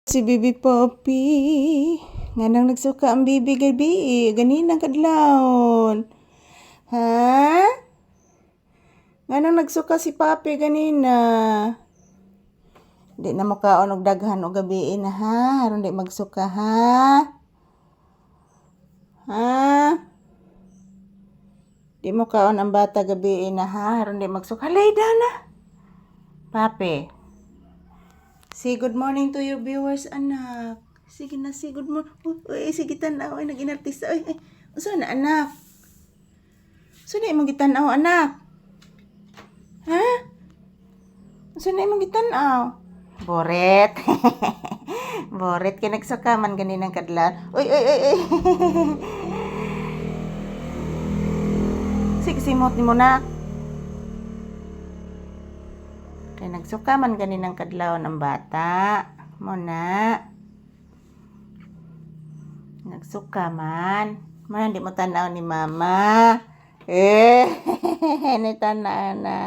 Si Bibi Poppy. Nganang nagsuka ang bibi gabi. Ganinang kadlawon. Ha? Nganang nagsuka si Papi ganina. Di na mo kaon og daghan og gabi na ha. Aron di magsuka ha. Ha? Di mo kaon ang bata gabi na ha. Aron di magsuka. Lay down na. Papi. Say good morning to your viewers, anak. Sige na, say good morning. Uy, sige tanaw. Ay, nag-inartista. Uy, saan na, anak? Saan na imong gitanaw, anak? Ha? Saan na imong gitanaw? Boret. Boret, kaya nagsakaman ganinang kadlan. Uy. Sige, simot ni mo, nak. Kaya nagsukaman ganinang kadlaw ng bata. Muna. Nagsukaman. Man, di mo tanaw ni mama. Ni tanaw na.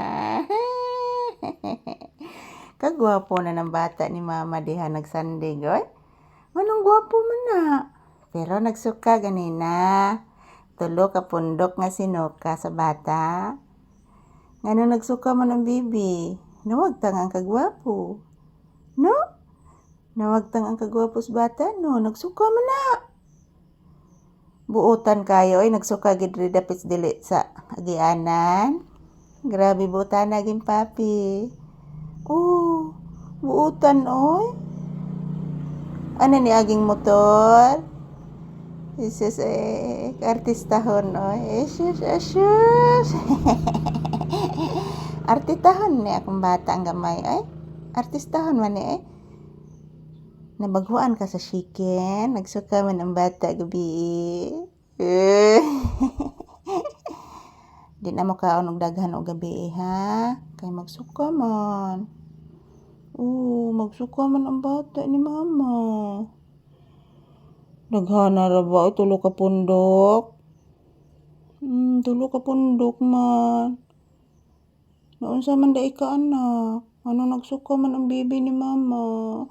Kagwapo na ng bata ni mama diha nagsandig. Oy. Manong gwapo man na. Pero nagsuka ganina. Tulo ka pundok nga sinuka sa bata. Ngano nagsuka man ang bibi. Nawagtang ang kagwapo. No? Nawagtang ang kagwapo sa bata? No, nagsuka man na. Buutan kayo ay nagsuka gid dapit dili sa agianan. Grabe buutan naging papi. Oh, buutan oy. Ano ni aging motor? Isus artistahon oy. Isus. Artistahon ni akong bata ang gamay ay. Artistahon man ni ay. Nabaguan ka sa chicken, nagsuka man ang bata gabi. Di na mo kaon og daghan og gabi ha. Kay magsuka man. Magsuka man ang bata ni mama. Daghana ra ba tulo ka pundok? Tulo ka pundok man. Naunsa man dai ka anak? Ano nagsuka man ang bibi ni mama?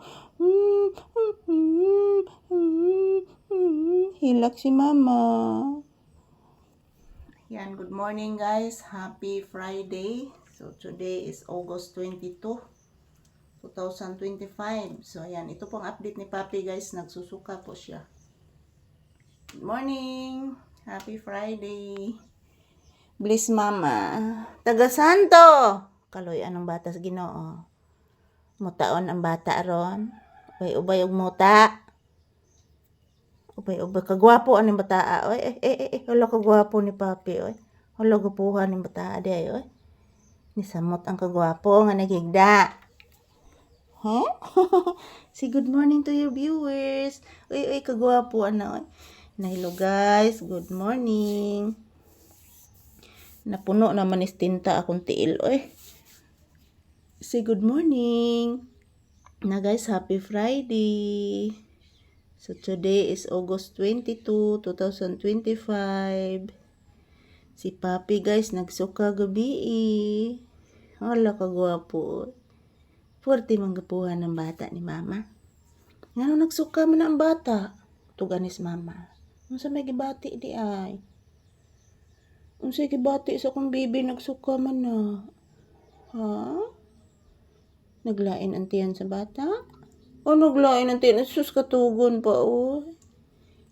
Hilak si mama. Yan, good morning guys. Happy Friday. So today is August 22, 2025. So yan, ito pong update ni Papi guys. Nagsusuka po siya. Good morning. Happy Friday. Bless mama. Taga Santo. Kaloy anong bata sa Ginoo. Mutaon ang bata ron. Ubay og muta. Ubay kagwapo aning bata. Oy, hala kagwapo ni Papi oy. Hala gapuhan ni bata di oy. Ni samot ang kagwapo nga nagigda. Huh? Say good morning to your viewers. Oy, kagwapo ana oy. Hello guys, good morning. Napuno naman is tinta akong tiil oy. Say good morning. Na guys, happy Friday. So today is August 22, 2025. Si Papi guys nagsuka gabi. Hala kagwapo. Forte man gapuhan ng bata ni mama. Ngano nagsuka man ang bata? Tuganis mama. Unsa may gibati di ay? Unsa gibati sa kong bibi nagsuka man na? Ha? Naglain ang tiyan sa bata? O naglain ang tiyan? Sus katugon pa o.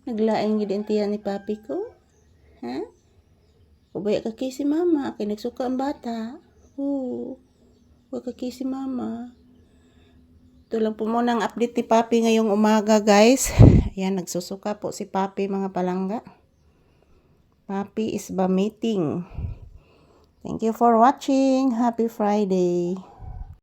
Naglain gid ang tiyan ni Papi ko? Ha? Ubay ka kay si mama. Kay nagsuka ang bata. Ubay ka kay si mama. Ito lang po muna ang update ni Papi ngayong umaga guys. Ayan, nagsusuka po si Papi mga palangga. Papi is vomiting. Thank you for watching. Happy Friday.